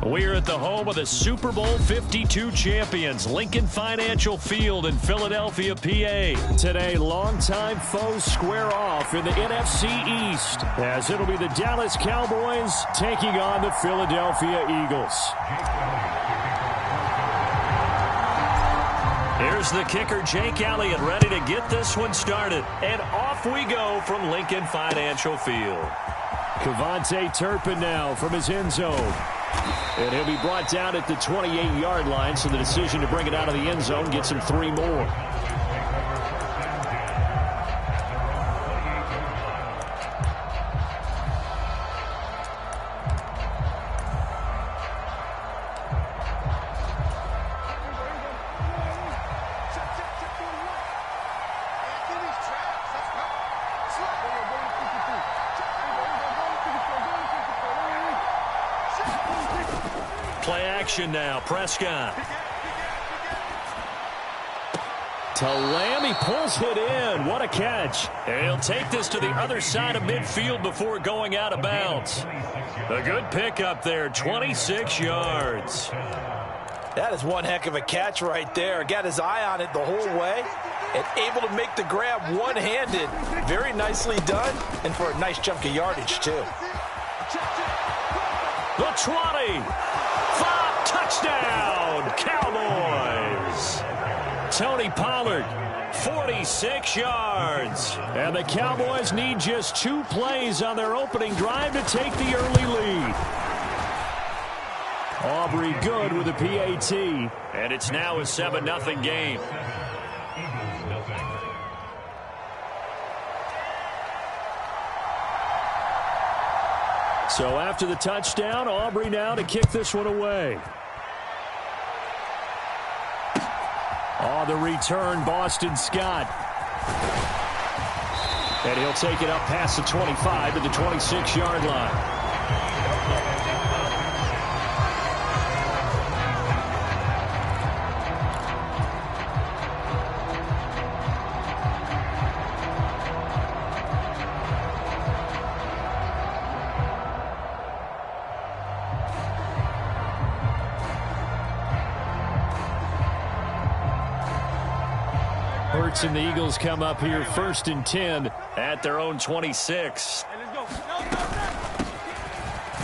We're at the home of the Super Bowl 52 champions, Lincoln Financial Field in Philadelphia, PA. Today, longtime foes square off in the NFC East, as it'll be the Dallas Cowboys taking on the Philadelphia Eagles. Here's the kicker, Jake Elliott, ready to get this one started. And off we go from Lincoln Financial Field. Kevontae Turpin now from his end zone. And he'll be brought down at the 28-yard line, so the decision to bring it out of the end zone gets him 3 more. Play action now, Prescott. To Lamb, he pulls it in. What a catch. And he'll take this to the other side of midfield before going out of bounds. A good pickup there, 26 yards. That is one heck of a catch right there. Got his eye on it the whole way and able to make the grab one-handed. Very nicely done, and for a nice chunk of yardage, too. The 20. Touchdown, Cowboys. Tony Pollard, 46 yards. And the Cowboys need just 2 plays on their opening drive to take the early lead. Aubrey good with a PAT. And it's now a 7-0 game. So after the touchdown, Aubrey now to kick this one away. On the return, Boston Scott. And he'll take it up past the 25 to the 26-yard line. And the Eagles come up here 1st and 10 at their own 26.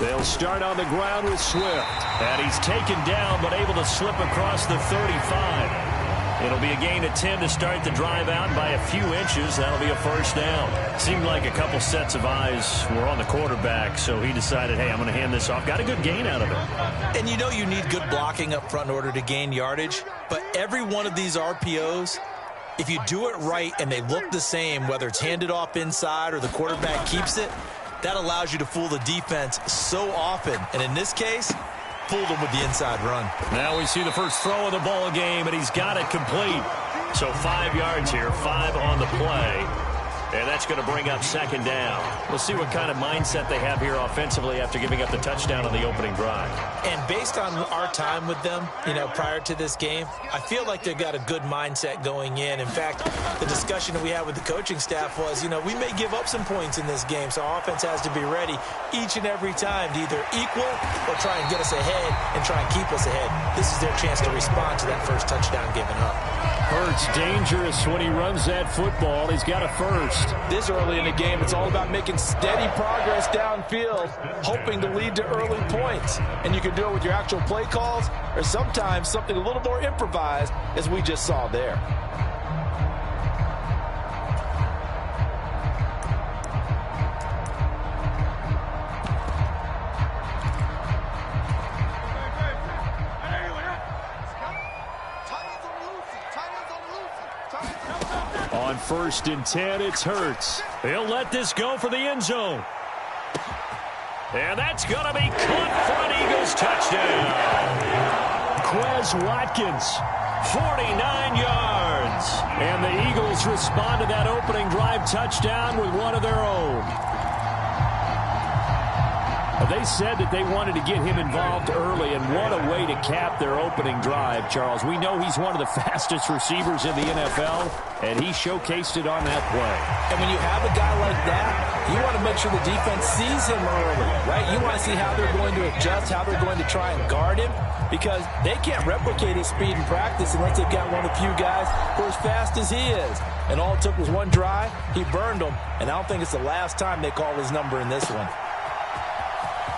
They'll start on the ground with Swift. And he's taken down but able to slip across the 35. It'll be a gain of 10 to start the drive out by a few inches. That'll be a first down. Seemed like a couple sets of eyes were on the quarterback, so he decided, hey, I'm going to hand this off. Got a good gain out of it. And you know you need good blocking up front in order to gain yardage, but every one of these RPOs, if you do it right and they look the same, whether it's handed off inside or the quarterback keeps it, that allows you to fool the defense so often. And in this case, fooled them with the inside run. Now we see the first throw of the ball game, and he's got it complete. So 5 yards here, 5 on the play. And that's going to bring up 2nd down. We'll see what kind of mindset they have here offensively after giving up the touchdown on the opening drive. And based on our time with them, prior to this game, I feel like they've got a good mindset going in. In fact, the discussion that we had with the coaching staff was, we may give up some points in this game, so our offense has to be ready each and every time to either equal or try and get us ahead and try and keep us ahead. This is their chance to respond to that first touchdown given up. Hurts dangerous when he runs that football. He's got a first. This early in the game, it's all about making steady progress downfield, hoping to lead to early points. And you can do it with your actual play calls or sometimes something a little more improvised, as we just saw there. On 1st and 10, it's Hurts. He'll let this go for the end zone. And that's going to be caught for an Eagles touchdown. Quez Watkins, 49 yards. And the Eagles respond to that opening drive touchdown with one of their own. They said that they wanted to get him involved early, and what a way to cap their opening drive, Charles. We know he's one of the fastest receivers in the NFL, and he showcased it on that play. And when you have a guy like that, you want to make sure the defense sees him early, right? You want to see how they're going to adjust, how they're going to try and guard him, because they can't replicate his speed in practice unless they've got one of the few guys who are as fast as he is. And all it took was one drive. He burned them, and I don't think it's the last time they call his number in this one.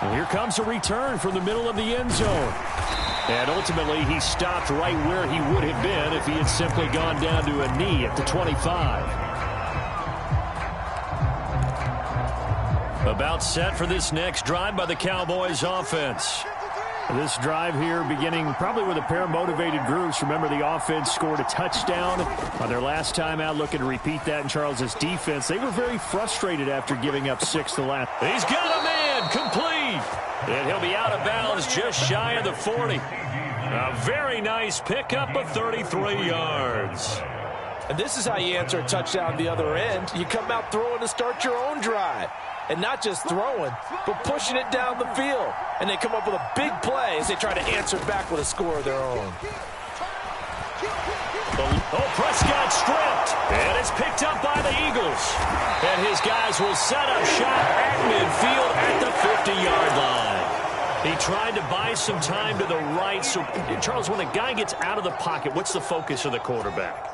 And here comes a return from the middle of the end zone. And ultimately, he stopped right where he would have been if he had simply gone down to a knee at the 25. About set for this next drive by the Cowboys offense. This drive here beginning probably with a pair of motivated groups. Remember, the offense scored a touchdown on their last time out, looking to repeat that in Charles's defense. They were very frustrated after giving up 6 the last. He's got a man complete. And he'll be out of bounds just shy of the 40. A very nice pickup of 33 yards. And this is how you answer a touchdown the other end. You come out throwing to start your own drive. And not just throwing, but pushing it down the field. And they come up with a big play as they try to answer back with a score of their own. Oh, Prescott stripped. And it's picked up by the Eagles. And his guys will set up shop at midfield at the 50-yard line. He tried to buy some time to the right. So, Charles, when a guy gets out of the pocket, what's the focus of the quarterback?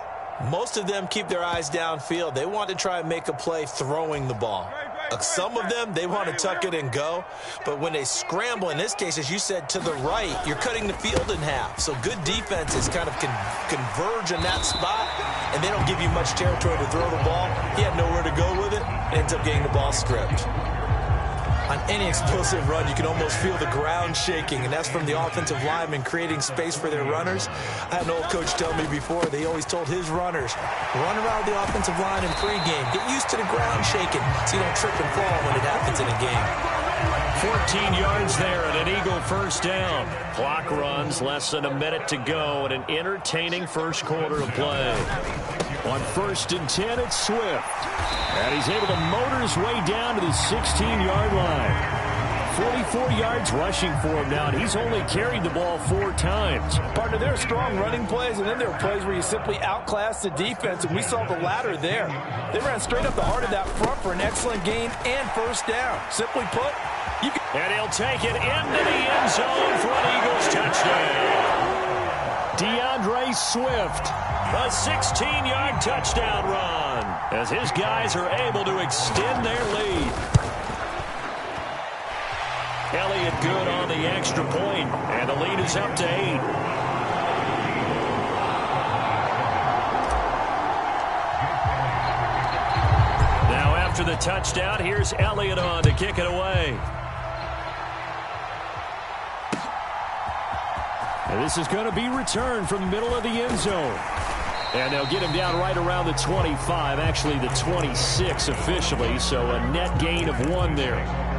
Most of them keep their eyes downfield. They want to try and make a play throwing the ball. Some of them, they want to tuck it and go. But when they scramble, in this case, as you said, to the right, you're cutting the field in half. So good defenses kind of converge in that spot, and they don't give you much territory to throw the ball. He had nowhere to go with it, and ends up getting the ball stripped. On any explosive run, you can almost feel the ground shaking, and that's from the offensive linemen creating space for their runners. I had an old coach tell me before, they always told his runners, run around the offensive line in pregame. Get used to the ground shaking so you don't trip and fall when it happens in a game. 14 yards there and an Eagle first down. Clock runs, less than a minute to go, and an entertaining first quarter of play. On 1st and 10, it's Swift. And he's able to motor his way down to the 16-yard line. 44 yards rushing for him now, and he's only carried the ball 4 times. Partner, there are strong running plays, and then there are plays where you simply outclass the defense, and we saw the latter there. They ran straight up the heart of that front for an excellent gain and first down. Simply put, you can... And he'll take it into the end zone for an Eagles touchdown. DeAndre Swift, a 16-yard touchdown run, as his guys are able to extend their lead. Elliott good on the extra point, and the lead is up to 8. Now after the touchdown, here's Elliott on to kick it away. And this is going to be returned from the middle of the end zone. And they'll get him down right around the 25, actually the 26 officially, so a net gain of 1 there.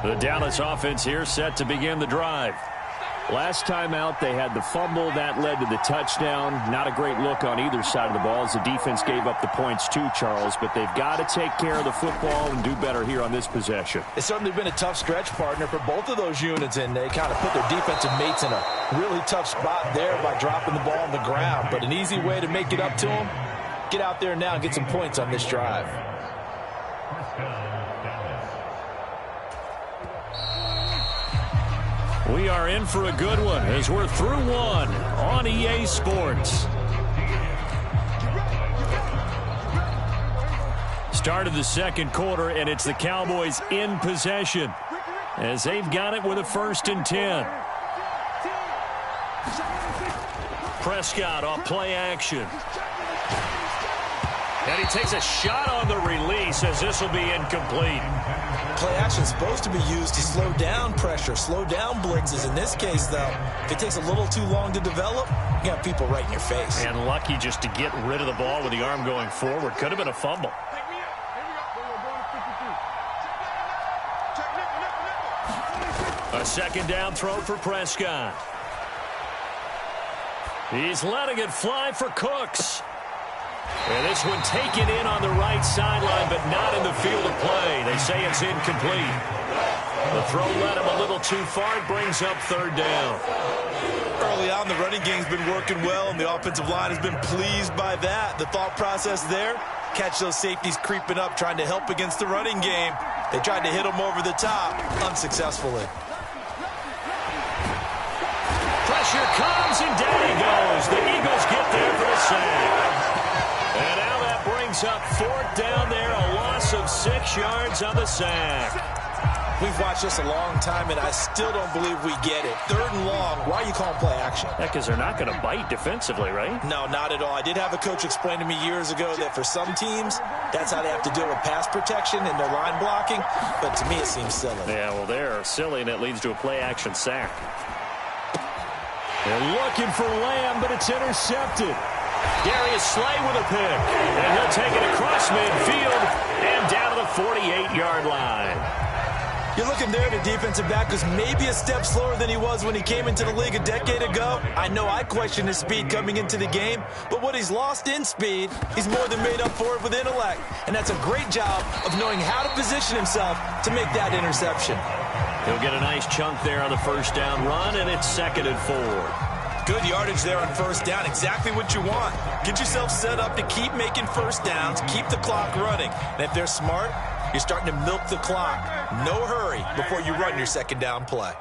The Dallas offense here set to begin the drive. Last time out, they had the fumble. That led to the touchdown. Not a great look on either side of the ball as the defense gave up the points too, Charles. But they've got to take care of the football and do better here on this possession. It's certainly been a tough stretch, partner, for both of those units, and they kind of put their defensive mates in a really tough spot there by dropping the ball on the ground. But an easy way to make it up to them, get out there now and get some points on this drive. We are in for a good one as we're through 1 on EA Sports. Start of the second quarter, and it's the Cowboys in possession as they've got it with a 1st and 10. Prescott off play action. And he takes a shot on the release as this will be incomplete. Play action is supposed to be used to slow down pressure, slow down blitzes. In this case, though, if it takes a little too long to develop, you got people right in your face. And lucky just to get rid of the ball with the arm going forward. Could have been a fumble. A 2nd down throw for Prescott. He's letting it fly for Cooks. And this one taken in on the right sideline, but not in the field of play. They say it's incomplete. The throw led him a little too far. It brings up third down. Early on, the running game's been working well, and the offensive line has been pleased by that. The thought process there, catch those safeties creeping up, trying to help against the running game. They tried to hit them over the top, unsuccessfully. Pressure comes, and down he goes. The Eagles get there for the sack. And now that brings up fourth down there, a loss of 6 yards on the sack. We've watched this a long time, and I still don't believe we get it. Third and long, why are you calling play action? Because they're not going to bite defensively, right? No, not at all. I did have a coach explain to me years ago that for some teams, that's how they have to deal with pass protection and their line blocking. But to me, it seems silly. Yeah, well, they're silly, and it leads to a play action sack. They're looking for Lamb, but it's intercepted. Darius Slay with a pick, and he'll take it across midfield and down to the 48-yard line. You're looking there, the defensive back was maybe a step slower than he was when he came into the league a decade ago. I know I questioned his speed coming into the game, but what he's lost in speed, he's more than made up for it with intellect. And that's a great job of knowing how to position himself to make that interception. He'll get a nice chunk there on the first down run, and it's 2nd and 4. Good yardage there on first down, exactly what you want. Get yourself set up to keep making first downs, keep the clock running. And if they're smart, you're starting to milk the clock. No hurry before you run your second down play.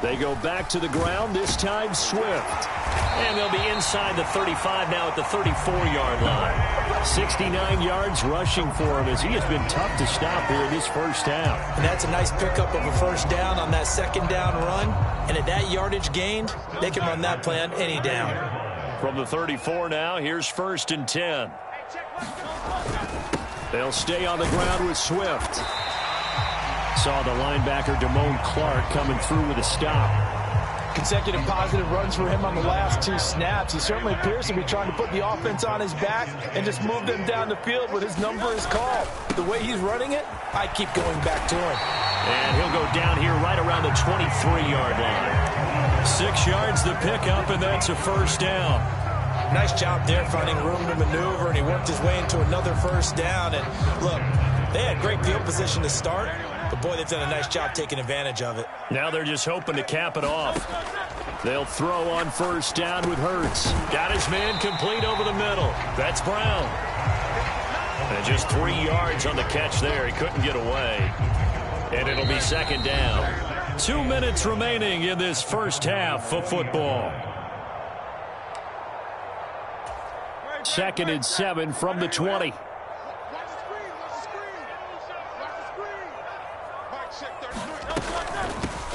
They go back to the ground, this time Swift. And they'll be inside the 35 now at the 34-yard line. 69 yards rushing for him as he has been tough to stop here in this first half. And that's a nice pickup of a first down on that second down run. And at that yardage gained, they can run that play on any down. From the 34 now, here's 1st and 10. They'll stay on the ground with Swift. Saw the linebacker Damone Clark coming through with a stop. Consecutive positive runs for him on the last 2 snaps. He certainly appears to be trying to put the offense on his back and just move them down the field when his number is called. The way he's running it, I keep going back to him. And he'll go down here right around the 23-yard line. 6 yards the pickup, and that's a first down. Nice job there, finding room to maneuver, and he worked his way into another first down. And look, they had great field position to start, but boy, they've done a nice job taking advantage of it. Now they're just hoping to cap it off. They'll throw on first down with Hurts. Got his man complete over the middle. That's Brown. And just 3 yards on the catch there. He couldn't get away. And it'll be second down. 2 minutes remaining in this first half of football. 2nd and 7 from the 20.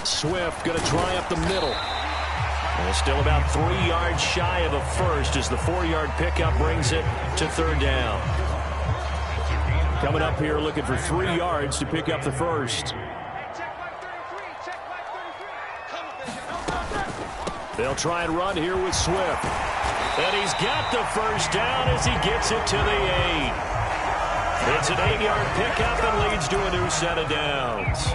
Swift going to try up the middle. And still about 3 yards shy of a first as the 4-yard pickup brings it to third down. Coming up here looking for 3 yards to pick up the first. They'll try and run here with Swift. And he's got the first down as he gets it to the 8. It's an 8-yard pickup and leads to a new set of downs.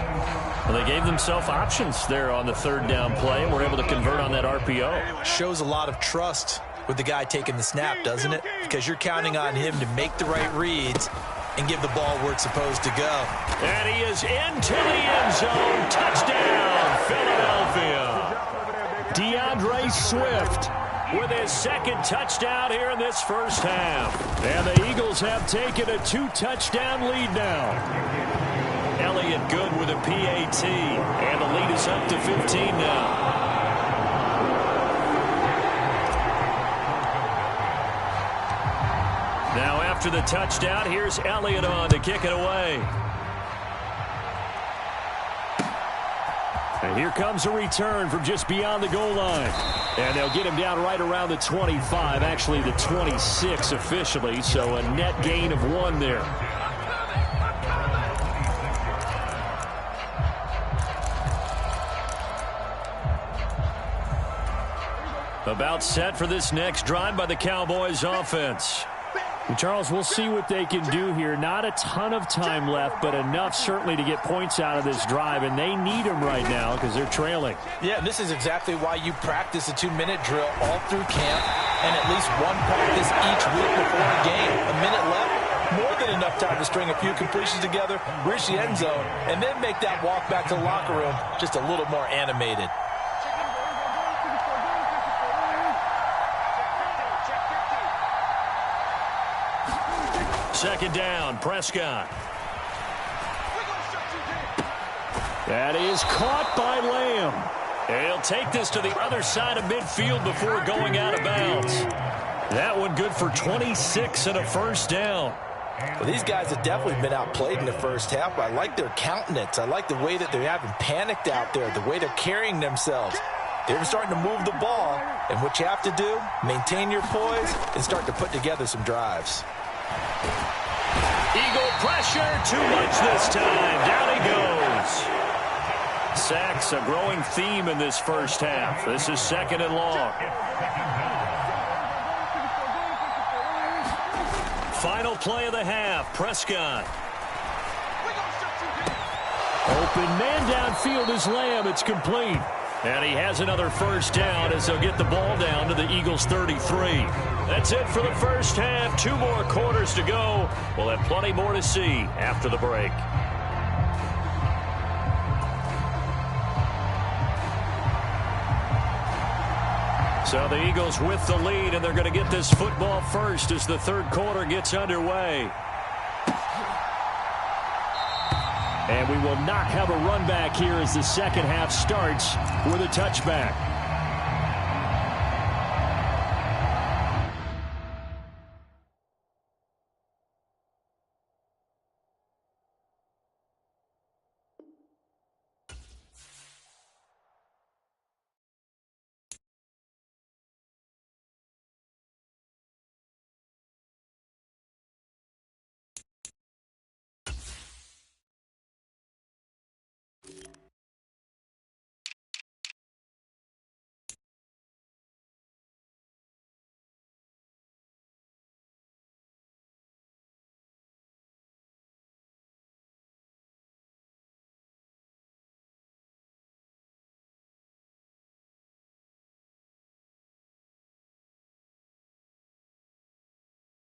Well, they gave themselves options there on the third down play and were able to convert on that RPO. Shows a lot of trust with the guy taking the snap, doesn't it? Because you're counting on him to make the right reads and give the ball where it's supposed to go. And he is into the end zone. Touchdown, Philadelphia. DeAndre Swift with his second touchdown here in this first half. And the Eagles have taken a 2-touchdown lead now. Elliott good with a PAT. And the lead is up to 15 now. Now after the touchdown, here's Elliott on to kick it away. And here comes a return from just beyond the goal line. And they'll get him down right around the 25, actually the 26 officially, so a net gain of 1 there. About set for this next drive by the Cowboys offense. And Charles, we'll see what they can do here. Not a ton of time left, but enough certainly to get points out of this drive, and they need them right now because they're trailing. Yeah, this is exactly why you practice a 2-minute drill all through camp and at least one practice each week before a game. A minute left, more than enough time to string a few completions together, reach the end zone, and then make that walk back to the locker room just a little more animated. Second down, Prescott. That is caught by Lamb. He'll take this to the other side of midfield before going out of bounds. That one good for 26 and a first down. Well, these guys have definitely been outplayed in the first half, but I like their countenance. I like the way that they haven't panicked out there, the way they're carrying themselves. They're starting to move the ball, and what you have to do, maintain your poise and start to put together some drives. Eagle pressure, too much this time. Down he goes. Sacks, a growing theme in this first half. This is second and long. Final play of the half, Prescott. Open man downfield is Lamb. It's complete. And he has another first down as they'll get the ball down to the Eagles' 33. That's it for the first half. 2 more quarters to go. We'll have plenty more to see after the break. So the Eagles with the lead, and they're going to get this football first as the third quarter gets underway. And we will not have a run back here as the second half starts with a touchback.